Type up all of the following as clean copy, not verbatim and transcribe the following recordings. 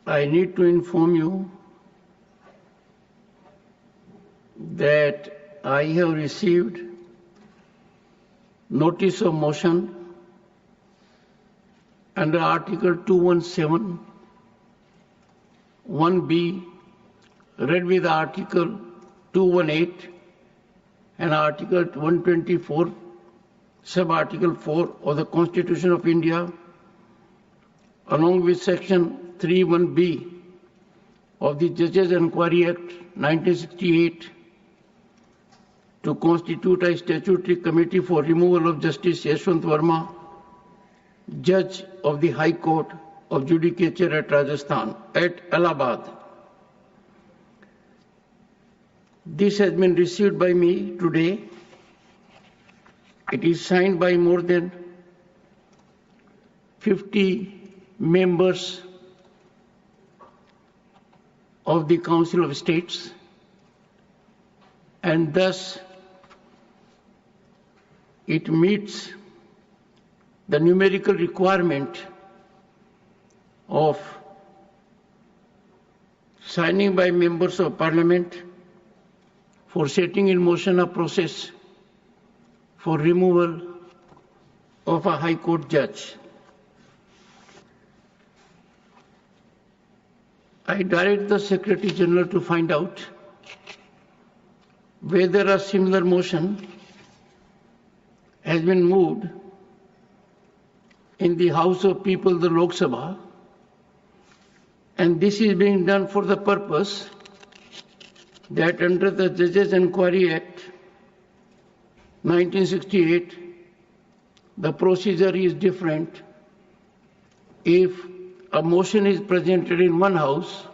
I need to inform you that I have received notice of motion under Article 217, 1B, read with Article 218 and Article 124, Sub-Article 4 of the Constitution of India, along with Section 31B of the Judges Enquiry Act 1968, to constitute a statutory committee for removal of Justice Yashwant Verma, Judge of the High Court of Judicature at Rajasthan, at Allahabad. This has been received by me today. It is signed by more than 50 members of the Council of States, and thus it meets the numerical requirement of signing by members of Parliament for setting in motion a process for removal of a High Court judge. I direct the Secretary General to find out whether a similar motion has been moved in the House of People, the Lok Sabha, and this is being done for the purpose that under the Judges Enquiry Act 1968, the procedure is different if a motion is presented in one house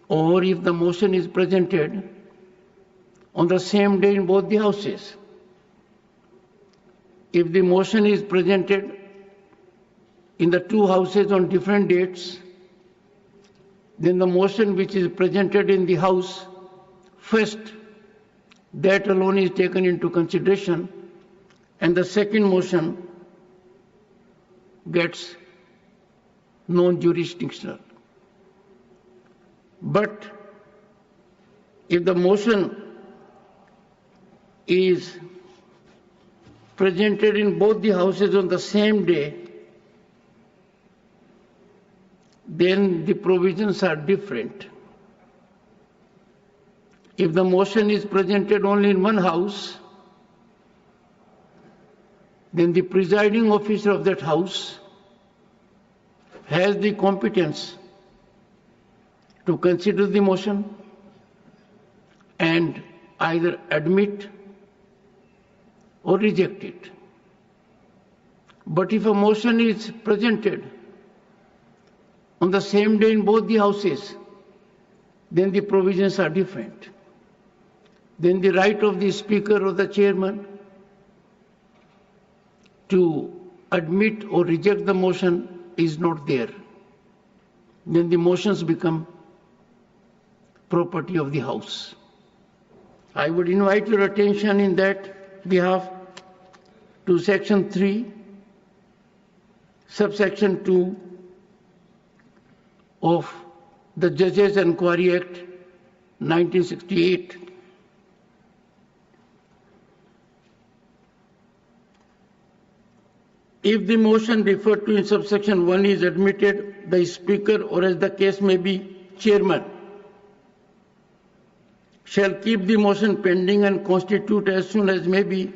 or if the motion is presented on the same day in both the houses. If the motion is presented in the two houses on different dates, then the motion which is presented in the house first, that alone is taken into consideration, and the second motion gets non-jurisdictional. But if the motion is presented in both the houses on the same day, then the provisions are different. If the motion is presented only in one house, then the presiding officer of that house has the competence to consider the motion and either admit or reject it. But if a motion is presented on the same day in both the houses, then the provisions are different. Then the right of the Speaker or the Chairman to admit or reject the motion is not there. Then the motions become property of the House. I would invite your attention in that behalf to Section 3, Subsection 2 of the Judges Enquiry Act 1968. If the motion referred to in subsection 1 is admitted, the Speaker, or as the case may be, Chairman, shall keep the motion pending and constitute as soon as may be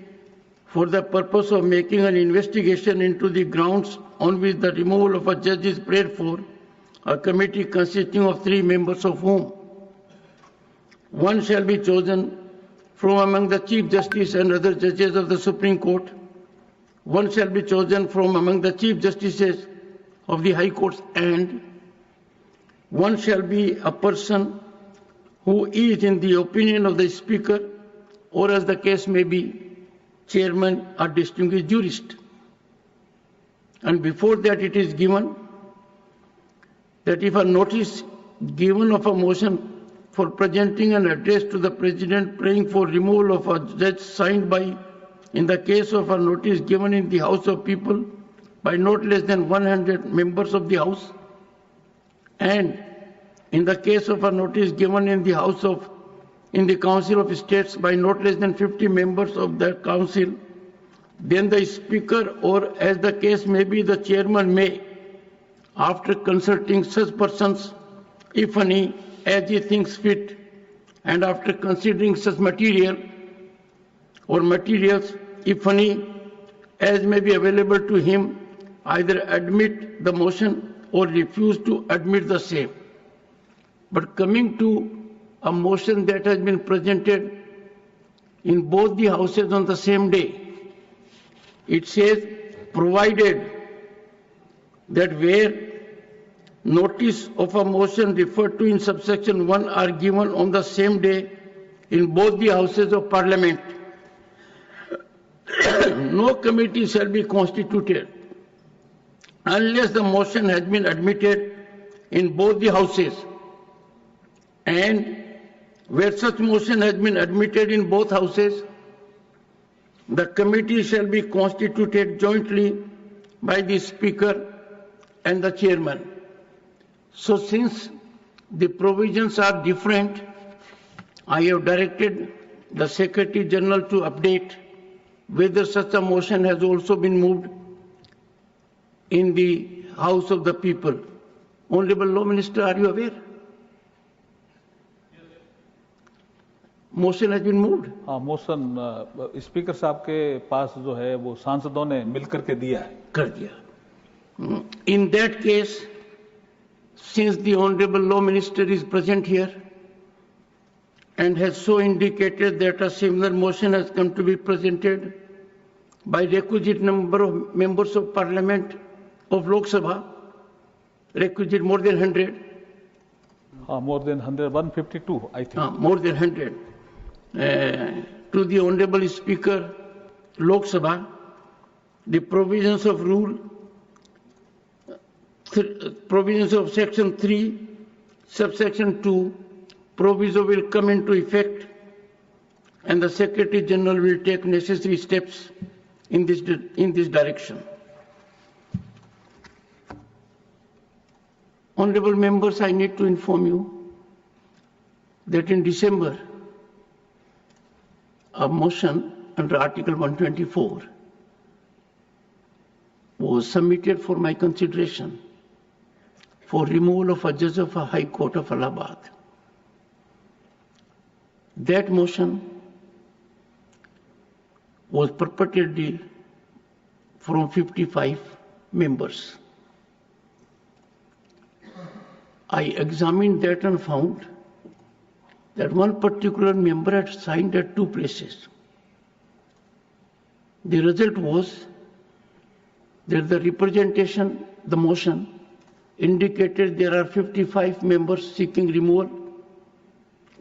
for the purpose of making an investigation into the grounds on which the removal of a judge is prayed for, a committee consisting of 3 members, of whom one shall be chosen from among the Chief Justice and other judges of the Supreme Court, one shall be chosen from among the Chief Justices of the High Courts, and one shall be a person who is, in the opinion of the Speaker, or as the case may be, Chairman, a distinguished jurist. And before that it is given that if a notice given of a motion for presenting an address to the President praying for removal of a judge signed by, in the case of a notice given in the House of People by not less than 100 members of the House, And in the case of a notice given in the Council of States by not less than 50 members of the Council, then the Speaker, or as the case may be, the Chairman may, after consulting such persons, if any, as he thinks fit, and after considering such material or materials, if any, as may be available to him, either admit the motion or refuse to admit the same. But coming to a motion that has been presented in both the houses on the same day, it says, provided that where notice of a motion referred to in subsection 1 are given on the same day in both the houses of Parliament, no committee shall be constituted unless the motion has been admitted in both the houses, and where such motion has been admitted in both houses, the committee shall be constituted jointly by the Speaker and the Chairman. So since the provisions are different, I have directed the Secretary General to update whether such a motion has also been moved in the House of the People. Honorable Law Minister, are you aware? Motion has been moved. हाँ, motion speaker साहब के पास जो है वो सांसदों ने मिलकर के दिया है. कर दिया. In that case, since the Honorable Law Minister is present here and has so indicated that a similar motion has come to be presented by requisite number of members of Parliament of Lok Sabha, requisite more than 100. More than 100, 152, I think. More than 100. To the Honorable Speaker, Lok Sabha, the provisions of provisions of Section 3, subsection 2, proviso will come into effect, and the Secretary General will take necessary steps in this direction. Honorable members, I need to inform you that in December, a motion under Article 124 was submitted for my consideration for removal of a judge of a High Court of Allahabad. That motion was purportedly from 55 members. I examined that and found that one particular member had signed at 2 places. The result was that the representation, the motion, indicated there are 55 members seeking removal,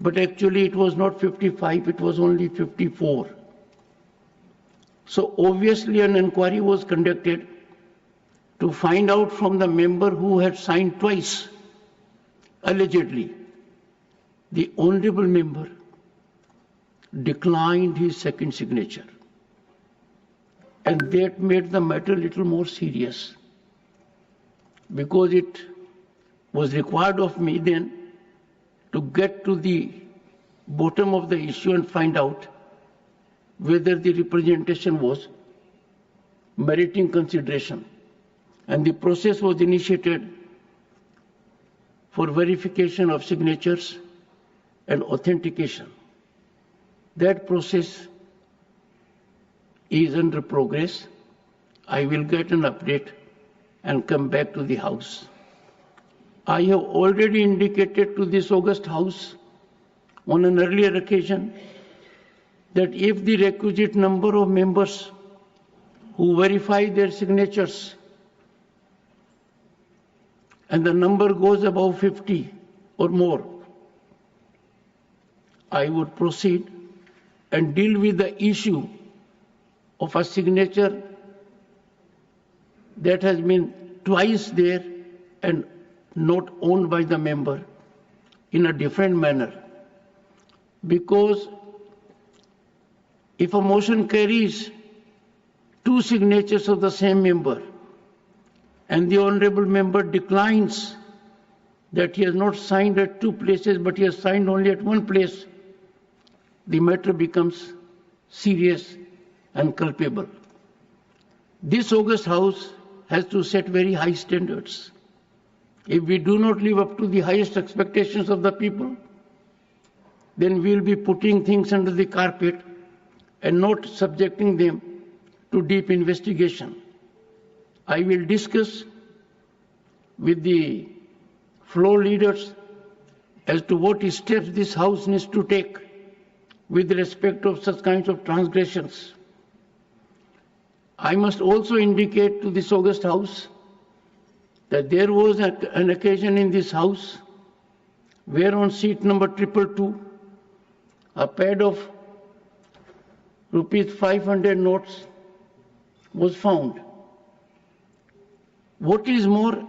but actually it was not 55, it was only 54. So obviously an inquiry was conducted to find out from the member who had signed twice, allegedly. The honorable member declined his second signature, and that made the matter a little more serious, because it was required of me then to get to the bottom of the issue and find out whether the representation was meriting consideration. And the process was initiated for verification of signatures and authentication. That process is under progress. I will get an update and come back to the House. I have already indicated to this august House on an earlier occasion that if the requisite number of members who verify their signatures and the number goes above 50 or more, I would proceed and deal with the issue of a signature that has been twice there and not owned by the member in a different manner. Because if a motion carries 2 signatures of the same member and the honorable member declines that he has not signed at 2 places, but he has signed only at 1 place, the matter becomes serious and culpable. This august House has to set very high standards. If we do not live up to the highest expectations of the people, then we will be putting things under the carpet and not subjecting them to deep investigation. I will discuss with the floor leaders as to what steps this House needs to take with respect of such kinds of transgressions. I must also indicate to this august House that there was an occasion in this House where on seat number 222, a pad of ₹500 notes was found. What is more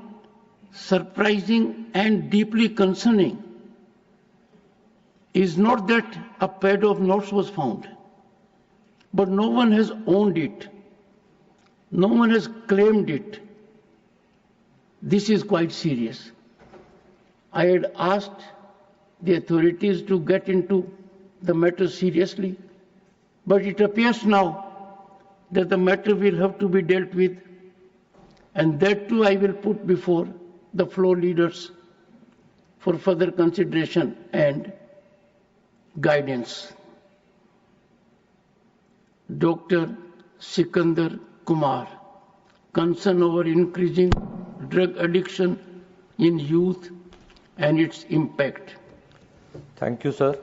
surprising and deeply concerning is not that a pad of notes was found, but no one has owned it. No one has claimed it. This is quite serious. I had asked the authorities to get into the matter seriously, but it appears now that the matter will have to be dealt with, and that too I will put before the floor leaders for further consideration and guidance. Dr. Sikandar Kumar, concern over increasing drug addiction in youth and its impact. Thank you, sir.